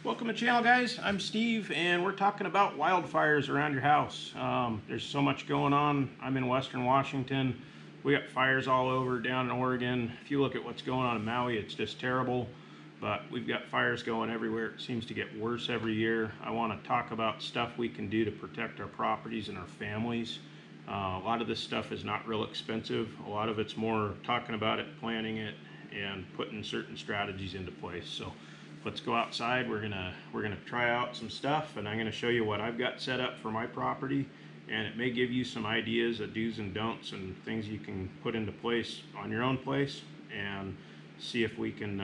Welcome to the channel, guys. I'm Steve, and we're talking about wildfires around your house. There's so much going on. I'm in Western Washington. We got fires all over down in Oregon. If you look at what's going on in Maui, it's just terrible. But we've got fires going everywhere. It seems to get worse every year. I want to talk about stuff we can do to protect our properties and our families. A lot of this stuff is not real expensive. A lot of it's more talking about it, planning it, and putting certain strategies into place. So let's go outside. We're gonna try out some stuff, and I'm gonna show you what I've got set up for my property, and it may give you some ideas of do's and don'ts and things you can put into place on your own place, and see if we can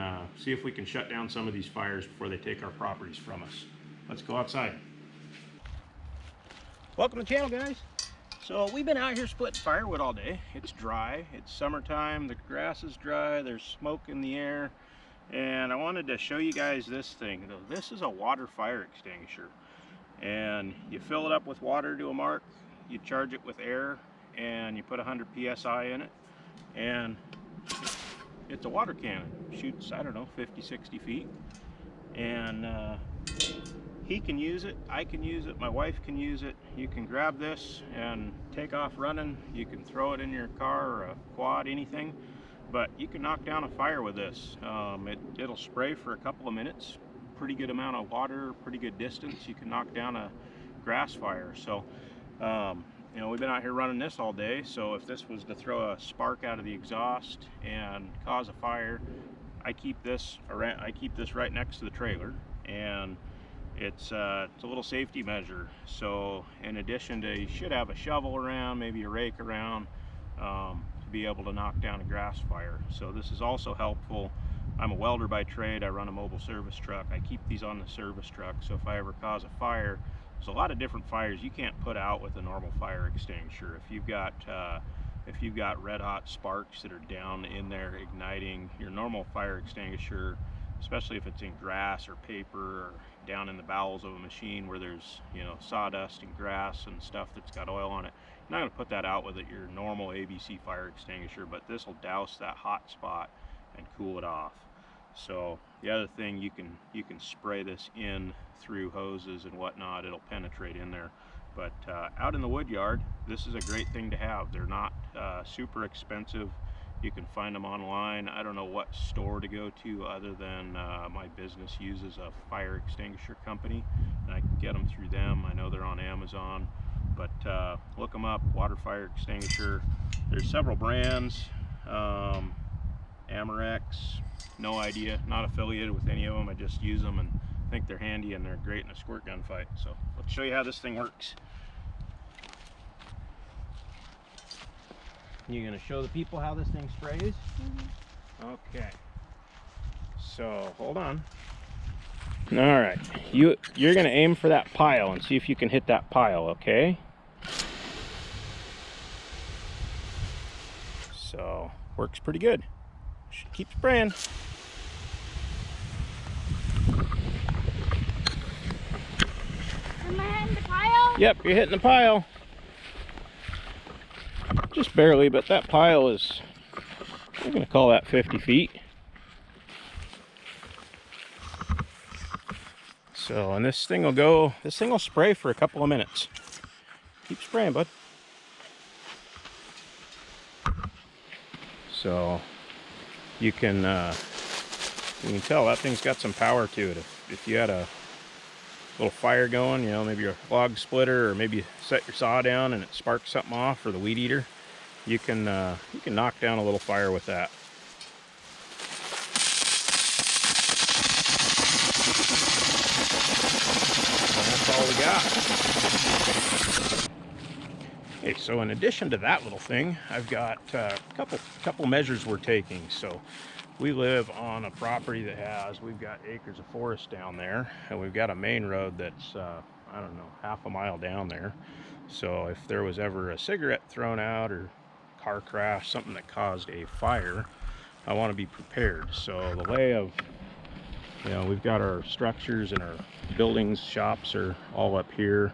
shut down some of these fires before they take our properties from us. Let's go outside. Welcome to the channel, guys. So we've been out here splitting firewood all day. It's dry, it's summertime, the grass is dry, there's smoke in the air, and I wanted to show you guys this thing. This is a water fire extinguisher, and you fill it up with water to a mark, you charge it with air, and you put 100 psi in it, and it's a water cannon. Shoots, I don't know, 50-60 feet, and he can use it, I can use it, my wife can use it. You can grab this and take off running. You can throw it in your car or a quad, anything, but you can knock down a fire with this. It'll spray for a couple of minutes, pretty good amount of water, pretty good distance. You can knock down a grass fire. So you know, we've been out here running this all day, so if this was to throw a spark out of the exhaust and cause a fire, I keep this right next to the trailer, and it's a little safety measure. So in addition to, you should have a shovel around, maybe a rake around, to be able to knock down a grass fire. So this is also helpful. I'm a welder by trade. I run a mobile service truck. I keep these on the service truck, so if I ever cause a fire, there's a lot of different fires you can't put out with a normal fire extinguisher. If you've got red hot sparks that are down in there igniting, your normal fire extinguisher, especially if it's in grass or paper or down in the bowels of a machine where there's, you know, sawdust and grass and stuff that's got oil on it, you're not going to put that out with your normal ABC fire extinguisher, but this will douse that hot spot and cool it off. So the other thing, you can spray this in through hoses and whatnot. It'll penetrate in there. But out in the wood yard, this is a great thing to have. They're not super expensive. You can find them online. I don't know what store to go to other than my business uses a fire extinguisher company, and I can get them through them. I know they're on Amazon, but look them up, water fire extinguisher. There's several brands. Amerex, no idea, not affiliated with any of them. I just use them and think they're handy, and they're great in a squirt gun fight. So let's show you how this thing works. You're going to show the people how this thing sprays? Mm-hmm. Okay. So, hold on. All right. You're going to aim for that pile and see if you can hit that pile, okay? So, works pretty good. Should keep spraying. Am I hitting the pile? Yep, you're hitting the pile. Just barely, but that pile is, I'm going to call that 50 feet. So, and this thing will spray for a couple of minutes. Keep spraying, bud. So, you can tell that thing's got some power to it. If you had a little fire going, you know, maybe a log splitter, or maybe you set your saw down and it sparks something off, or the weed eater, you can knock down a little fire with that. And that's all we got. Okay, so in addition to that little thing, I've got a couple measures we're taking. So we live on a property we've got acres of forest down there, and we've got a main road that's I don't know, half a mile down there. So if there was ever a cigarette thrown out or car crash, something that caused a fire, I want to be prepared. So the lay of, you know, we've got our structures and our buildings, shops are all up here.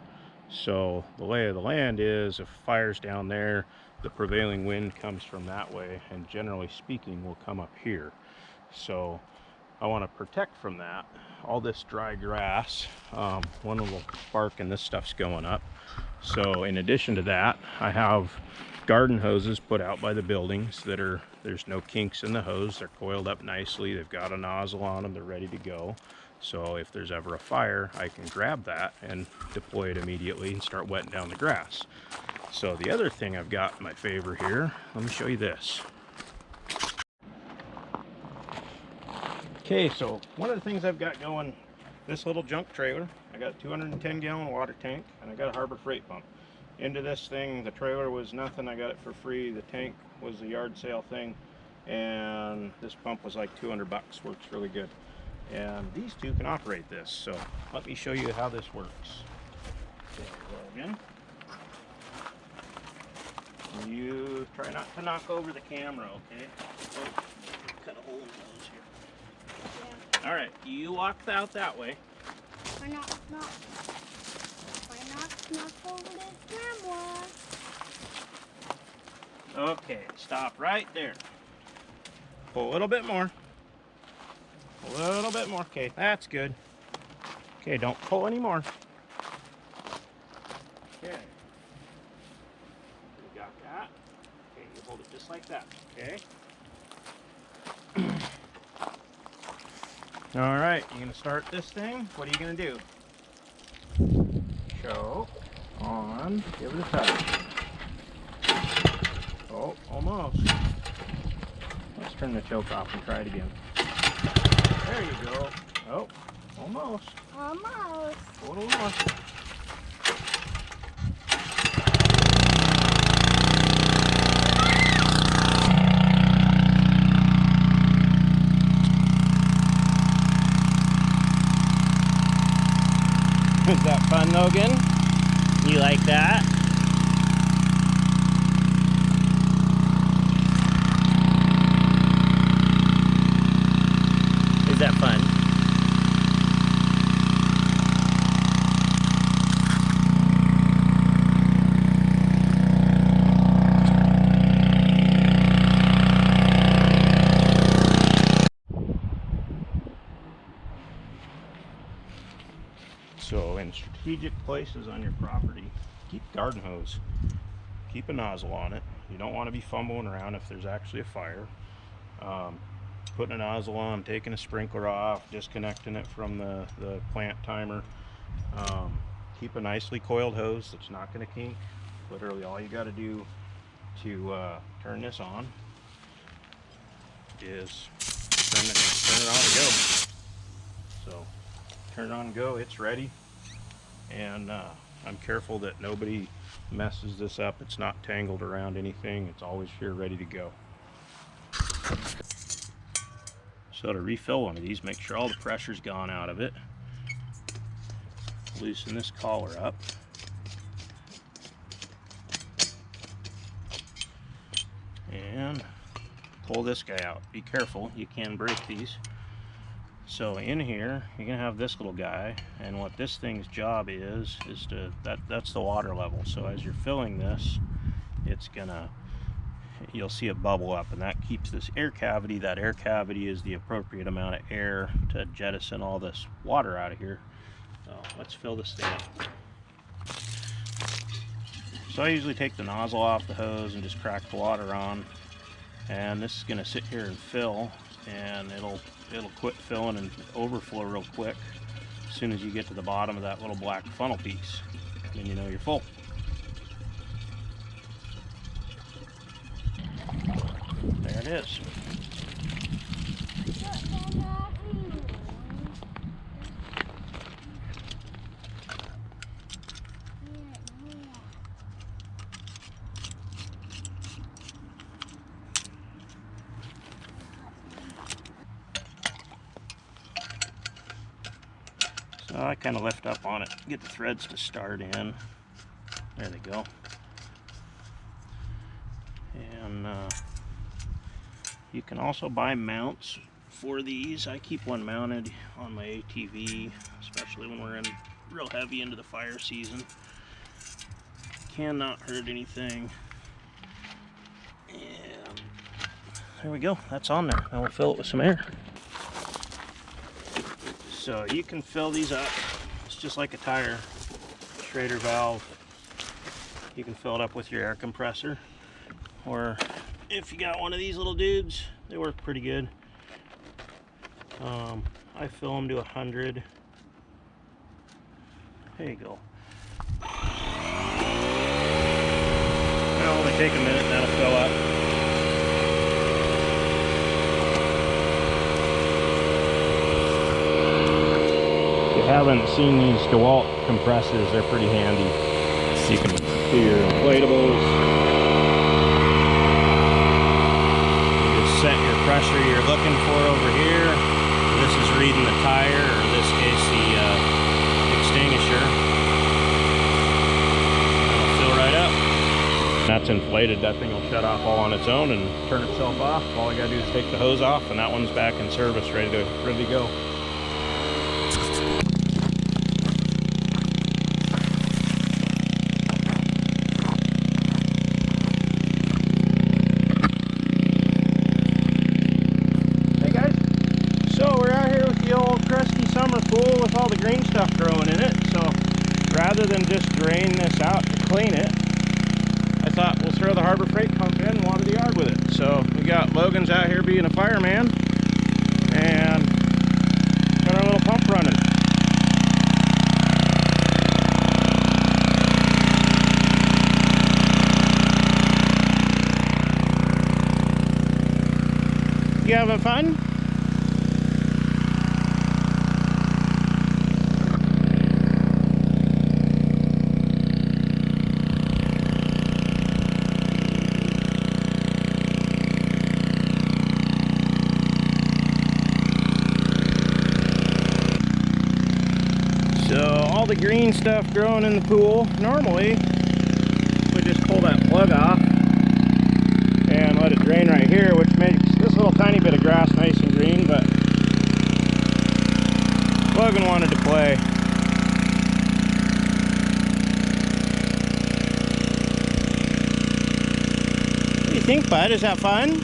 So the lay of the land is, if fire's down there, the prevailing wind comes from that way, and generally speaking will come up here. So I want to protect from that all this dry grass. One little spark and this stuff's going up. So in addition to that, I have garden hoses put out by the buildings that are, there's no kinks in the hose. They're coiled up nicely. They've got a nozzle on them. They're ready to go. So if there's ever a fire, I can grab that and deploy it immediately and start wetting down the grass. So the other thing I've got in my favor here, let me show you this. Okay, so one of the things I've got going, this little junk trailer, I got a 210 gallon water tank, and I got a Harbor Freight pump. Into this thing, the trailer was nothing, I got it for free. The tank was a yard sale thing, and this pump was like 200 bucks, works really good. And these two can operate this, so let me show you how this works. Okay, roll again. You try not to knock over the camera, okay? Oh, cut a hole in the nose here. Yeah. All right, you walk out that way. Why not knock over the camera? Okay, stop right there. Pull a little bit more. A little bit more. Okay, that's good. Okay, don't pull any more. Okay. You got that. Okay, you hold it just like that. Okay. All right, you're gonna start this thing. What are you gonna do? Choke on. Give it a touch. Oh, almost. Let's turn the choke off and try it again. There you go. Oh, almost. Almost. A little more. Is that fun, Logan? You like that? Is that fun? So in strategic places on your property, keep garden hose. Keep a nozzle on it. You don't want to be fumbling around if there's actually a fire. Putting a nozzle on, taking a sprinkler off, disconnecting it from the plant timer. Keep a nicely coiled hose that's not going to kink. Literally all you got to do to turn this on is turn it on and go. So turn it on and go, it's ready. And I'm careful that nobody messes this up. It's not tangled around anything. It's always here ready to go. So to refill one of these, make sure all the pressure's gone out of it. Loosen this collar up. And pull this guy out. Be careful, you can break these. So in here, you're gonna have this little guy, and what this thing's job is to, that's the water level. So as you're filling this, it's gonna, you'll see a bubble up, and that keeps this air cavity. That air cavity is the appropriate amount of air to jettison all this water out of here. So let's fill this thing up. So I usually take the nozzle off the hose and just crack the water on, and this is gonna sit here and fill, and it'll quit filling and overflow real quick as soon as you get to the bottom of that little black funnel piece. Then you know you're full. There it is. So I kind of lift up on it, get the threads to start in. There they go. And you can also buy mounts for these. I keep one mounted on my ATV, especially when we're in real heavy into the fire season. Cannot hurt anything. And there we go, that's on there. Now we'll fill it with some air. So you can fill these up. It's just like a tire. Schrader valve. You can fill it up with your air compressor. Or if you got one of these little dudes, they work pretty good. I fill them to 100. There you go. It'll only take a minute and that'll fill up. If you haven't seen these DeWalt compressors, they're pretty handy. You can do your inflatables. You just set your pressure you're looking for over here. This is reading the tire, or in this case the extinguisher. It'll fill right up. That's inflated. That thing will shut off all on its own and turn itself off. All I gotta do is take the hose off, and that one's back in service, ready to go. Summer pool with all the green stuff growing in it, so rather than just drain this out to clean it, I thought we'll throw the Harbor Freight pump in and water the yard with it. So we got Logan's out here being a fireman and got our little pump running. You having fun? All the green stuff growing in the pool. Normally we just pull that plug off and let it drain right here, which makes this little tiny bit of grass nice and green, but Logan wanted to play. What do you think, bud? Is that fun?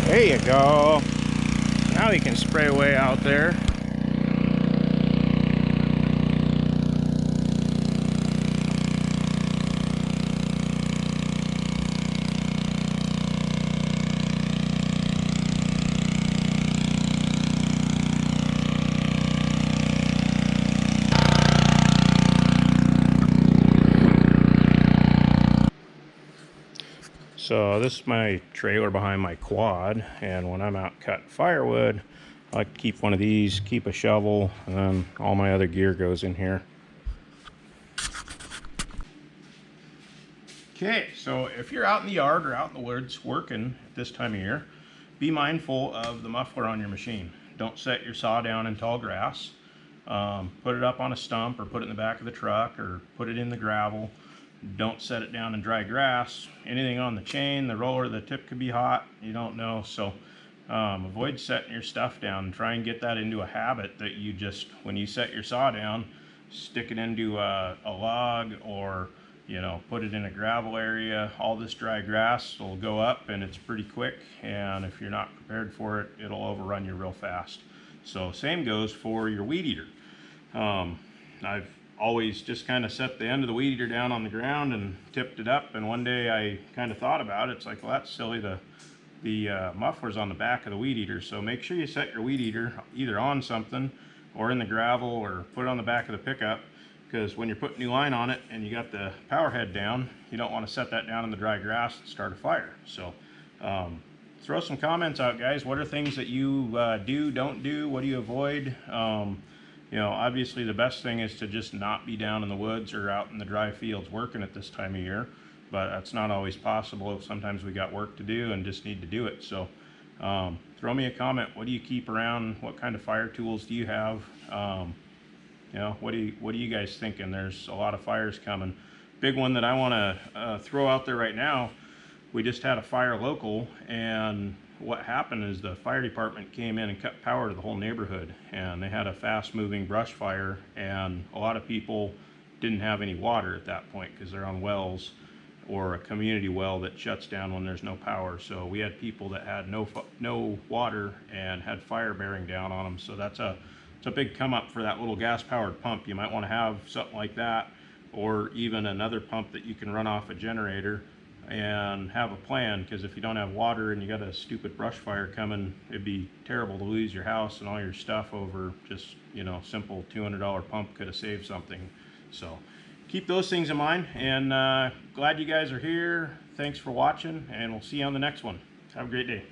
There you go. Now he can spray away out there. So this is my trailer behind my quad, and when I'm out cutting firewood, I like to keep one of these, keep a shovel, and then all my other gear goes in here. Okay, so if you're out in the yard or out in the woods working at this time of year, be mindful of the muffler on your machine. Don't set your saw down in tall grass. Put it up on a stump, or put it in the back of the truck, or put it in the gravel. Don't set it down in dry grass. Anything on the chain, the roller, the tip could be hot. You don't know. So avoid setting your stuff down, and try and get that into a habit that you just, when you set your saw down, stick it into a log, or put it in a gravel area. All this dry grass will go up, and it's pretty quick, and if you're not prepared for it, it'll overrun you real fast. So same goes for your weed eater. I've always just kind of set the end of the weed eater down on the ground and tipped it up, and one day I kind of thought about it. It's like, well, that's silly, the muffler's on the back of the weed eater. So make sure you set your weed eater either on something or in the gravel, or put it on the back of the pickup, because when you're putting new line on it and you got the power head down, you don't want to set that down in the dry grass and start a fire. So throw some comments out, guys. What are things that you don't do? What do you avoid? Obviously the best thing is to just not be down in the woods or out in the dry fields working at this time of year, but that's not always possible. Sometimes we got work to do and just need to do it. So throw me a comment. What do you keep around? What kind of fire tools do you have? What are you guys thinking? There's a lot of fires coming. Big one that I want to throw out there right now. We just had a fire local, and what happened is the fire department came in and cut power to the whole neighborhood, and they had a fast moving brush fire, and a lot of people didn't have any water at that point because they're on wells. or a community well that shuts down when there's no power. So we had people that had no water and had fire bearing down on them. So it's a big come up for that little gas powered pump. You might want to have something like that, or even another pump that you can run off a generator and have a plan, because if you don't have water and you got a stupid brush fire coming, it'd be terrible to lose your house and all your stuff over just, you know, simple $200 pump could have saved something. So keep those things in mind, and glad you guys are here. Thanks for watching, and we'll see you on the next one. Have a great day.